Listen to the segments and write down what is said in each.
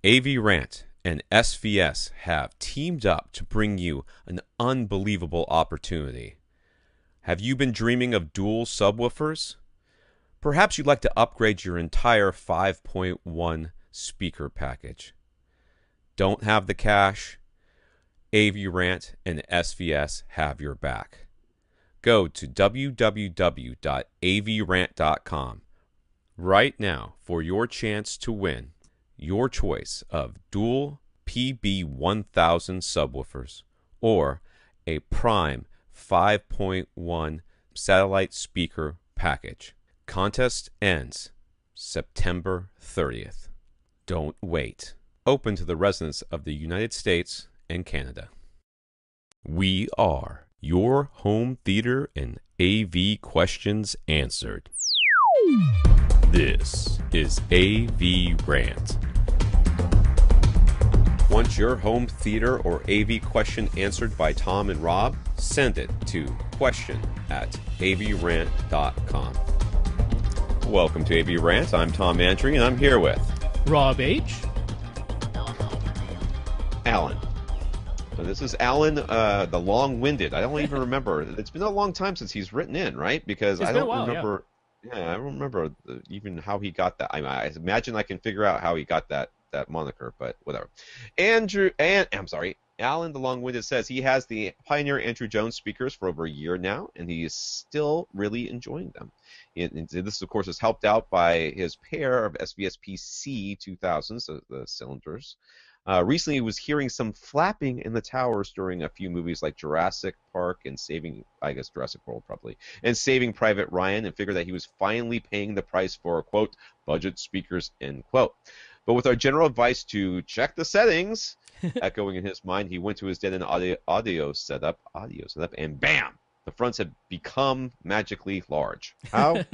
AVRant and SVS have teamed up to bring you an unbelievable opportunity. Have you been dreaming of dual subwoofers? Perhaps you'd like to upgrade your entire 5.1 speaker package. Don't have the cash? AVRant and SVS have your back. Go to www.avrant.com right now for your chance to win your choice of dual PB1000 subwoofers or a Prime 5.1 satellite speaker package. Contest ends September 30th. Don't wait. Open to the residents of the United States and Canada. We are your home theater and AV questions answered. This is AVRant. Want your home theater or AV question answered by Tom and Rob? Send it to question@avrant.com. Welcome to AVRant. I'm Tom Andry, and I'm here with Rob H. Alan. So this is Alan, the long-winded. I don't even remember. It's been a long time since he's written in, right? Because I don't remember. Yeah, I don't remember even how he got that. I imagine I can figure out how he got that moniker, but whatever. Alan, the long-winded, says he has the Pioneer Andrew Jones speakers for over a year now, and he is still really enjoying them. And this, of course, is helped out by his pair of SVS-PC 2000s, the cylinders. Recently, he was hearing some flapping in the towers during a few movies like Jurassic Park and Jurassic World probably, and Saving Private Ryan, and figured that he was finally paying the price for, quote, budget speakers, end quote. But with our general advice to check the settings, echoing in his mind, he went to his dead-end audio setup, and bam! The fronts had become magically large. How?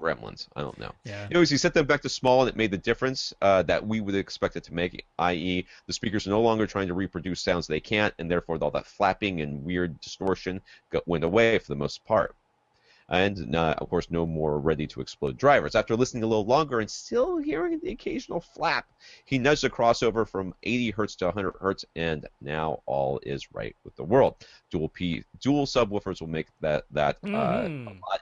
Gremlins. I don't know. Yeah. Anyways, he set them back to small, and it made the difference that we would expect it to make, i.e., the speakers are no longer trying to reproduce sounds they can't, and therefore all that flapping and weird distortion went away for the most part. And, of course, no more ready-to-explode drivers. After listening a little longer and still hearing the occasional flap, he nudged the crossover from 80 hertz to 100 hertz, and now all is right with the world. Dual subwoofers will make that a lot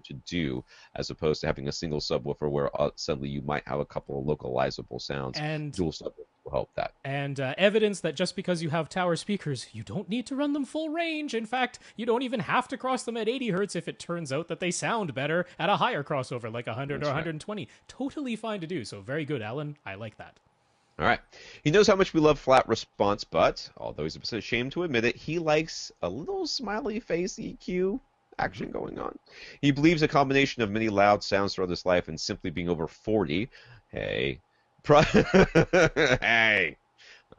to do, as opposed to having a single subwoofer where suddenly you might have a couple of localizable sounds. And dual subwoofers will help that. And evidence that just because you have tower speakers, you don't need to run them full range. In fact, you don't even have to cross them at 80 hertz if it turns out that they sound better at a higher crossover, like 100 or 120. Totally fine to do. So very good, Alan. I like that. All right. He knows how much we love flat response, but although he's a bit ashamed to admit it, he likes a little smiley face EQ action going on. He believes a combination of many loud sounds throughout his life and simply being over 40. Hey, hey,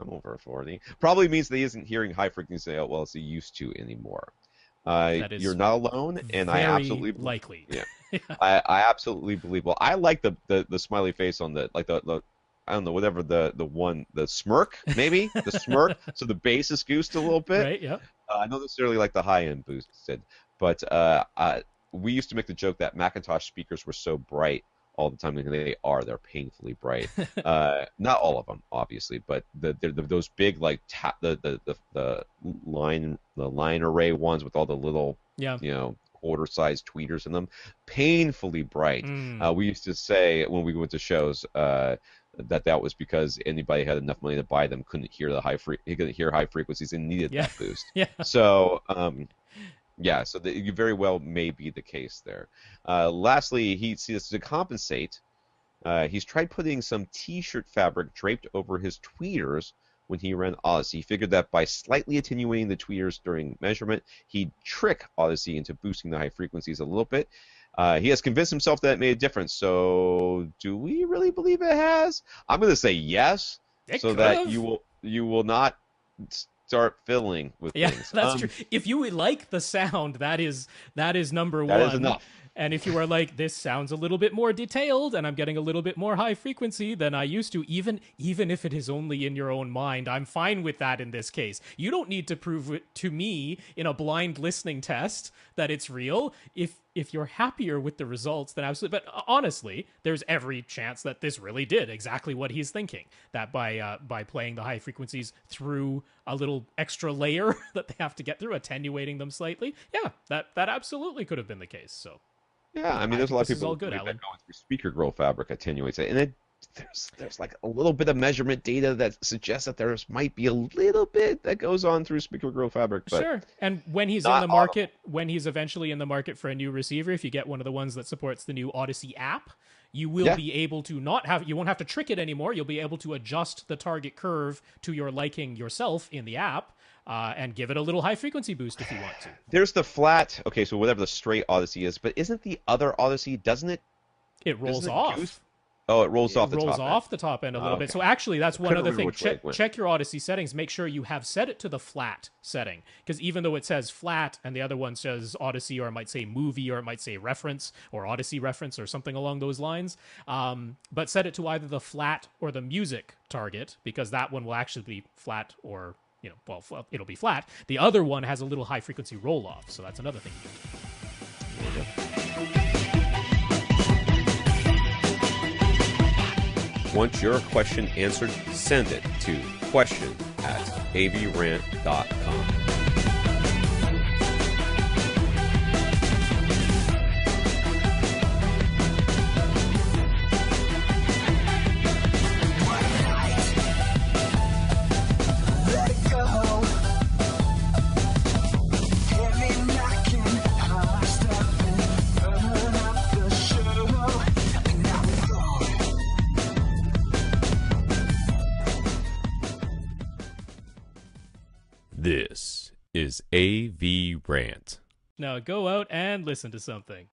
I'm over 40. Probably means that he isn't hearing high frequency as well as he used to anymore. You're not alone, and I absolutely likely. Yeah, I absolutely believe. Well, I like the smiley face on the I don't know, whatever the smirk, maybe the smirk. So the bass is goosed a little bit. Right. Yeah. I don't necessarily like the high end boosted. But we used to make the joke that Macintosh speakers were so bright all the time, and they're painfully bright. Not all of them, obviously, but those big the line array ones with all the little quarter-sized tweeters in them, painfully bright. We used to say when we went to shows that was because anybody had enough money to buy them couldn't hear high frequencies and needed that boost. Yeah. So. Yeah, so you very well may be the case there. Lastly, he sees to compensate. He's tried putting some T-shirt fabric draped over his tweeters when he ran Audyssey. He figured that by slightly attenuating the tweeters during measurement, he'd trick Audyssey into boosting the high frequencies a little bit. He has convinced himself that it made a difference. So, do we really believe it has? I'm going to say yes, that you will not start fiddling with things. Yeah, that's true. If you like the sound, that is number one. That is enough. And if you are like, this sounds a little bit more detailed and I'm getting a little bit more high frequency than I used to, even if it is only in your own mind, I'm fine with that in this case. You don't need to prove it to me in a blind listening test that it's real. If if you're happier with the results, then absolutely. But honestly, there's every chance that this really did exactly what he's thinking. That by playing the high frequencies through a little extra layer that they have to get through, attenuating them slightly, yeah, that absolutely could have been the case. So yeah, I mean, there's a lot of people all good, that Alan. going through speaker growth fabric attenuates it, and it there's like a little bit of measurement data that suggests that there might be a little bit that goes on through speaker growth fabric. But sure. And when he's in the market, when he's eventually in the market for a new receiver, if you get one of the ones that supports the new Audyssey app, you will be able to you won't have to trick it anymore. You'll be able to adjust the target curve to your liking yourself in the app. And give it a little high frequency boost if you want to. There's the flat, okay, so whatever the straight Audyssey is, but isn't the other Audyssey, doesn't it? It rolls off. Oh, it rolls off the top end. It rolls off the top end a little bit. So actually, that's one other thing. Check your Audyssey settings. Make sure you have set it to the flat setting. Because even though it says flat and the other one says Audyssey, or it might say movie, or it might say reference, or Audyssey reference, or something along those lines. But set it to either the flat or the music target, because that one will actually be flat or... it'll be flat. The other one has a little high frequency roll off, so that's another thing you do. Want your question answered? Send it to question@avrant.com. This is AVRant. Now go out and listen to something.